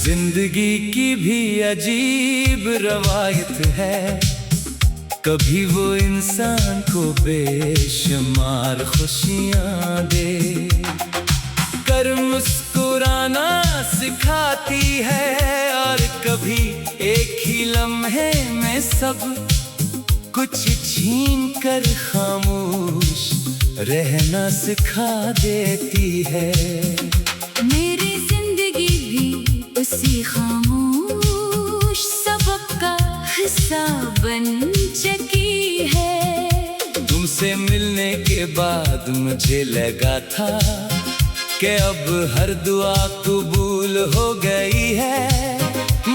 जिंदगी की भी अजीब रवायत है, कभी वो इंसान को बेशुमार खुशियाँ दे कर मुस्कुराना सिखाती है, और कभी एक ही लम्हे में सब कुछ छीन कर खामोश रहना सिखा देती है। मेरी जिंदगी भी उसी खामोश सबक का हिस्सा बन चुकी है। तुमसे मिलने के बाद मुझे लगा था कि अब हर दुआ कबूल हो गई है,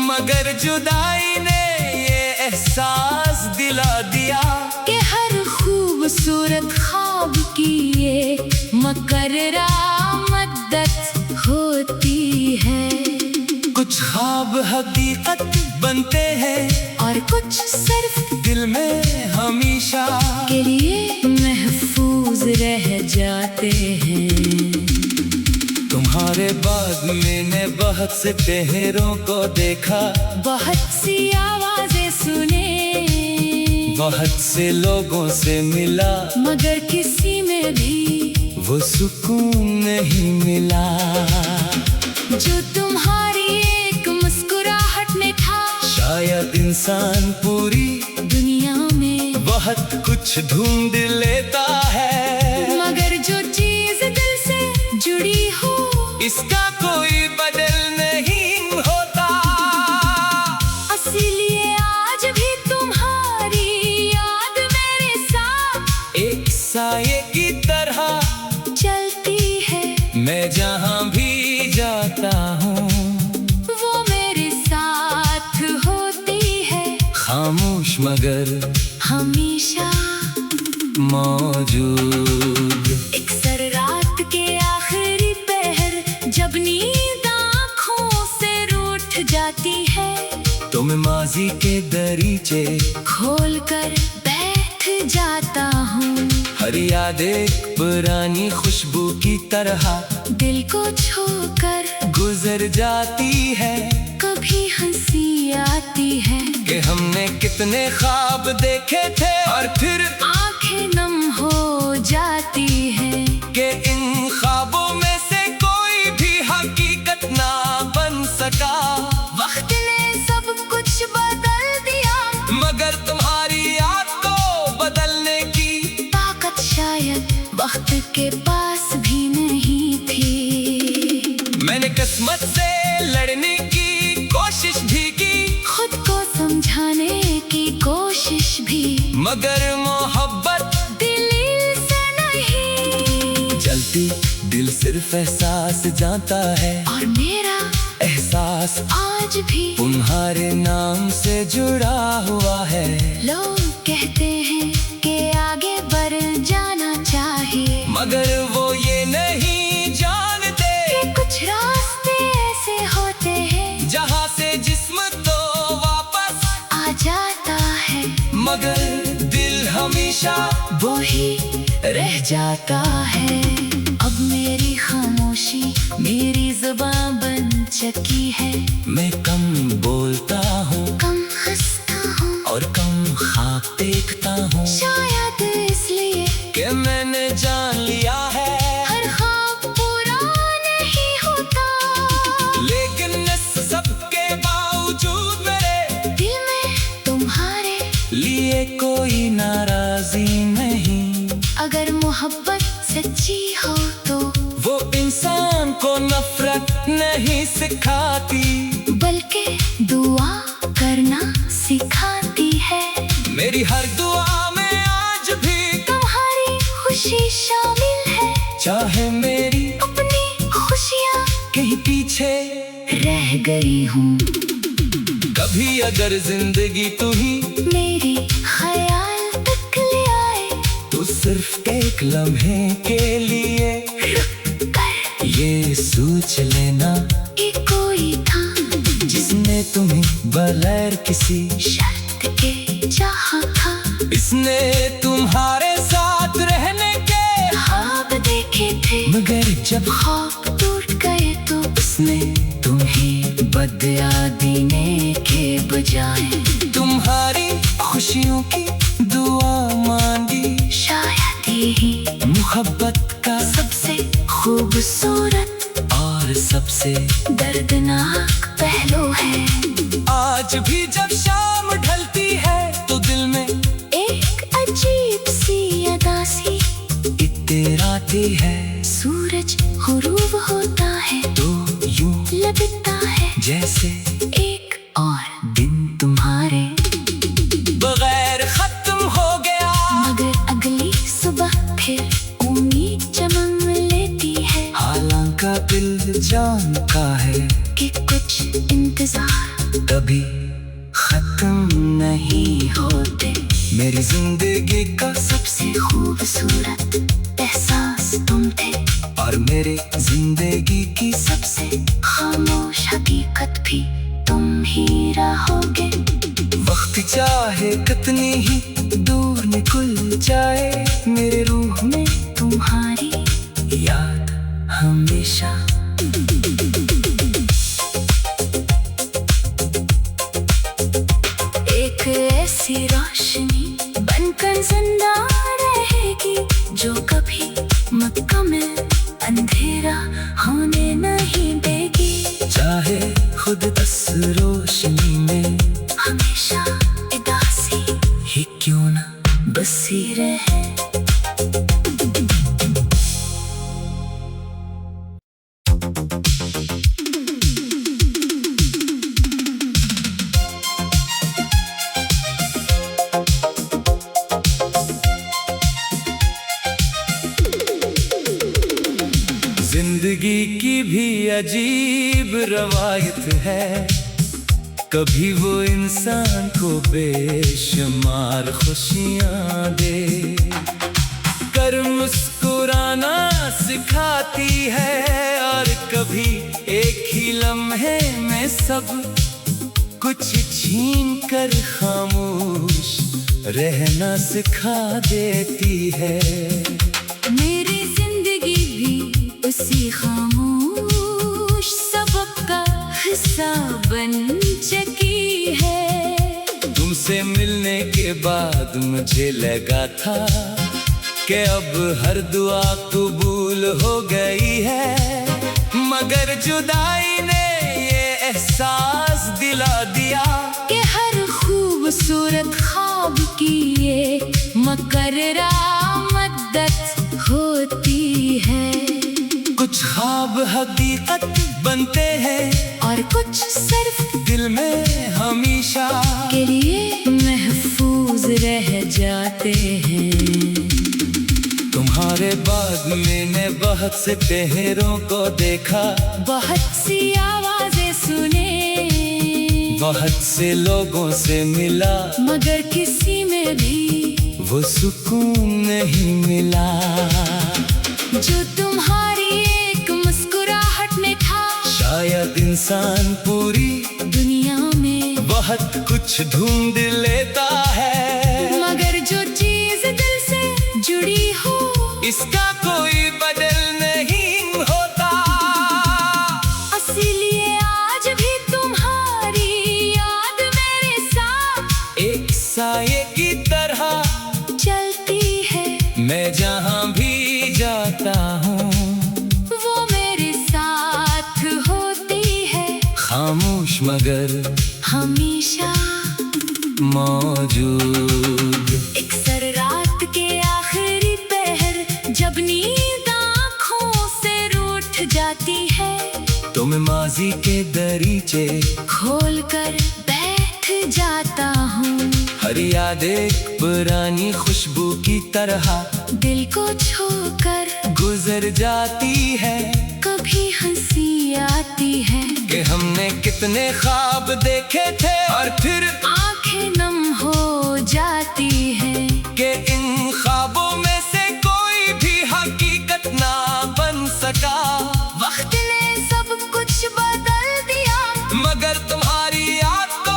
मगर जुदाई ने ये एहसास दिला दिया कि हर खूबसूरत ख्वाब की ये मुकर्ररा मद्दत होती है। कुछ ख्वाब हकीकत बनते हैं और कुछ सिर्फ दिल में हमेशा के लिए महफूज रह जाते हैं। तुम्हारे बाद मैंने बहुत से चेहरों को देखा, बहुत सी आवाजें सुने, बहुत से लोगों से मिला, मगर किसी में भी वो सुकून नहीं मिला जो तुम्हारी एक मुस्कुराहट में था। शायद इंसान पूरी दुनिया में बहुत कुछ ढूंढ लेता है, मगर जो चीज दिल से जुड़ी हो इसका कोई बदल नहीं होता। इसीलिए आज भी तुम्हारी याद मेरे साथ एक साये की तरह चलती है। मैं जहाँ भी जाता हूँ वो मेरे साथ होती है, खामोश मगर हमेशा मौजूद। अक्सर रात के आखिरी पहर जब नींद आँखों से रूठ जाती है, तो मैं माजी के दरीचे खोल कर बैठ जाता हूँ। हर याद एक पुरानी खुशबू की तरह दिल को छूकर गुजर जाती है। कभी हंसी आती है कि हमने कितने ख्वाब देखे थे, और फिर आंखें नम हो जाती है कि इन ख्वाबों में से कोई भी हकीकत ना बन सका। वक्त ने सब कुछ बदल दिया, मगर तुम्हारी याद को बदलने की ताकत शायद वक्त के पास भी नहीं थी। मैंने किस्मत से लड़ने की कोशिश भी की, खुद को समझाने की कोशिश भी, मगर मोहब्बत दिल से नहीं। जलती दिल सिर्फ एहसास जानता है, और मेरा एहसास आज भी तुम्हारे नाम से जुड़ा हुआ है। लोग कहते हैं कि आगे बढ़ जाना चाहिए, मगर वो ये नहीं जानते कि कुछ रास्ते ऐसे होते हैं जहाँ से जिस्म तो वापस आ जाता है, मगर दिल हमेशा वो ही रह जाता है। अब मेरी खामोशी मेरी जुबान बन चुकी है। मैं कम बोलता हूँ, कम हंसता हूँ और कम ख्वाब देखता हूँ, शायद इसलिए कि मैंने जान लिया है हर ख्वाब पूरा नहीं होता, लेकिन इस सब के बावजूद मेरे दिल में तुम्हारे लिए कोई नाराजी नहीं। अगर मोहब्बत सच्ची हो तो वो इंसान को नफरत नहीं सिखाती, बल्कि दुआ करना सिखाती है। मेरी हर दुआ में आज भी तुम्हारी खुशी शामिल है, चाहे मेरी अपनी खुशियाँ कहीं पीछे रह गई हूँ। कभी अगर जिंदगी तू ही मेरी ख्याल तक ले आए तो सिर्फ एक लम्हे के लिए रुक कर ये सोच लेना कि कोई था जिसने तुम्हें बगैर किसी शर्त के चाहा था। इसने तुम्हारे साथ रहने के ख्वाब देखे थे, मगर जब ख्वाब टूट गए तो उसने तुम्हें बदला देने के बजाय तुम्हारी खुशियों की दुआ मांगी। शायद यही मोहब्बत का सबसे खूबसूरत और सबसे दर्दनाक पहलू है। आज भी जब शाम ढलती है तो दिल में एक अजीब सी अदासी इतराती है। सूरज गुरूब होता है तो यूं लगता है जैसे एक और दिन तुम्हारे बगैर खत्म हो गया। मगर अगली सुबह फिर उम्मीद चमक लेती है हालांकि दिल जानता है कि कुछ इंतजार कभी खत्म नहीं होते। मेरी जिंदगी का सबसे खूबसूरत एहसास तुम थे और मेरे जिंदगी की सबसे खामोश हकीकत भी तुम ही रहोगे। वक्त चाहे कितनी ही दूर निकल जाए, मेरे रूह में तुम्हारी याद हमेशा। एक ऐसी रोशनी बनकर जिंदा रहेगी जो कभी मुकम्मल अंधेरा होने नहीं देगी। चाहे खुद इस रोशनी में हमेशा उदासी ही क्यों ना बसी रहे। जिंदगी की भी अजीब रवायत है, कभी वो इंसान को बेशुमार खुशियाँ दे कर मुस्कुराना सिखाती है, और कभी एक ही लम्हे में सब कुछ छीन कर खामोश रहना सिखा देती है। मेरी जिंदगी भी उसी खामोश सबक का हिस्सा बन चुकी है। तुमसे मिलने के बाद मुझे लगा था कि अब हर दुआ कबूल हो गई है, मगर जुदाई ने ये एहसास दिला दिया कि हर खूबसूरत ख्वाब की ये मुकर्ररा मद्दत होती है। कुछ ख्वाब हकीकत बनते हैं और कुछ सिर्फ दिल में हमेशा के लिए महफूज रह जाते हैं। तुम्हारे बाद मैंने बहुत से चेहरों को देखा, बहुत सी आवाजें सुने, बहुत से लोगों से मिला, मगर किसी में भी वो सुकून नहीं मिला जो तुम्हारी एक मुस्कुराहट में था। शायद इंसान पूरी दुनिया में बहुत कुछ ढूंढ लेता है, मगर जो चीज दिल से जुड़ी हो इसका कोई बदल नहीं होता। इसीलिए आज भी तुम्हारी याद मेरे साथ एक साये की तरह चलती है। मैं जहाँ भी जाता हूँ वो मेरे साथ होती है, खामोश मगर हमेशा मौजूद। अक्सर रात के आखिरी पहर जब नींद आँखों से रूठ जाती है, तो मैं माजी के दरीचे खोल कर बैठ जाता हूँ। हर याद एक पुरानी खुशबू की तरह दिल को छोकर गुजर जाती है। कभी हंसी आती है कि हमने कितने ख्वाब देखे थे, और फिर आंखें नम हो जाती है कि इन ख्वाबों में से कोई भी हकीकत ना बन सका। वक्त ने सब कुछ बदल दिया, मगर तुम्हारी याद को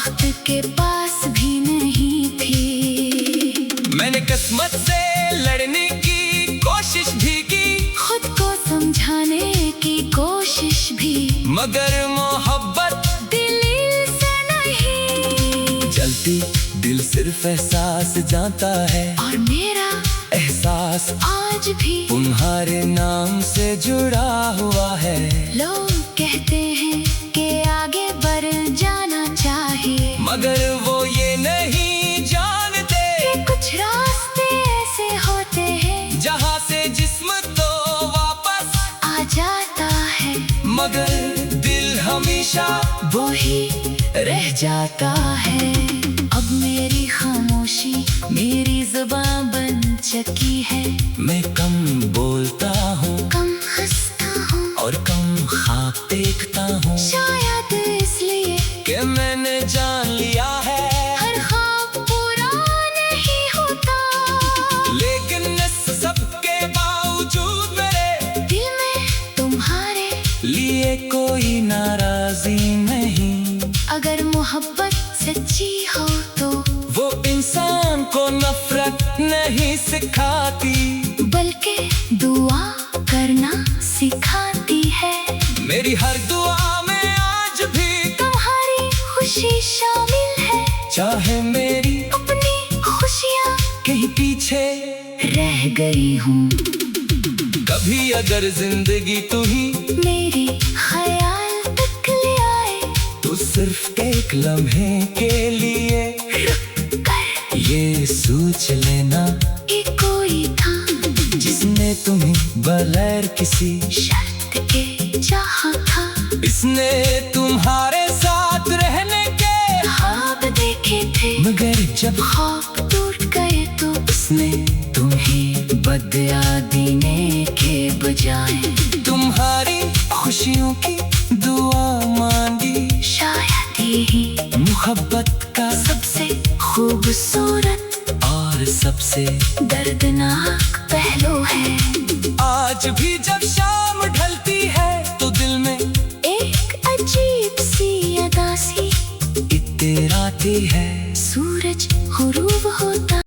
वक्त के पास भी नहीं थी। मैंने किस्मत से लड़ने की कोशिश भी की, खुद को समझाने की कोशिश भी, मगर मोहब्बत दिल से नहीं। जलती दिल सिर्फ एहसास जानता है, और मेरा एहसास आज भी तुम्हारे नाम से जुड़ा हुआ है। लोग कहते हैं कि आगे बढ़ जाना चाहिए, मगर वो ये नहीं जानते कि कुछ रास्ते ऐसे होते हैं जहाँ से जिस्म तो वापस आ जाता है, मगर दिल हमेशा वो ही रह जाता है। अब मेरी खामोशी मेरी जुबान बन चुकी है। मैं कम बोलता हूँ, कम हंसता हूँ, और कम ख्वाब देखता हूँ, शायद इसलिए कि मैंने जान लिया है हर ख्वाब पूरा नहीं होता। लेकिन इस सब के बावजूद मेरे दिल में तुम्हारे लिए कोई नाराजी नहीं। अगर मोहब्बत सच्ची हो तो वो इंसान को नफरत नहीं सिखाती, बल्कि दुआ करना सिखाती है। मेरी हर दुआ में आज भी तुम्हारी खुशी शामिल है, चाहे मेरी अपनी खुशियाँ कहीं पीछे रह गई हूँ। कभी अगर जिंदगी तू ही मेरी ख्याल तक ले आए तो सिर्फ एक लम्हे के लिए कर, ये सोच लेना ये कोई था जिसने तुम्हें बगैर किसी शर्त के चाहा था। इसने तुम्हारे साथ रहने के ख्वाब देखे थे, मगर जब ख्वाब टूट गए तो उसने तुम्हें बदला देने के बजाय तुम्हारी खुशियों की दुआ मांगी। शायद यही मोहब्बत का सबसे खूबसूरत और सबसे दर्दनाक पहलू है। आज भी जब शाम ढलती है तो दिल में एक अजीब सी अदासी इतराती है। सूरज गुरूब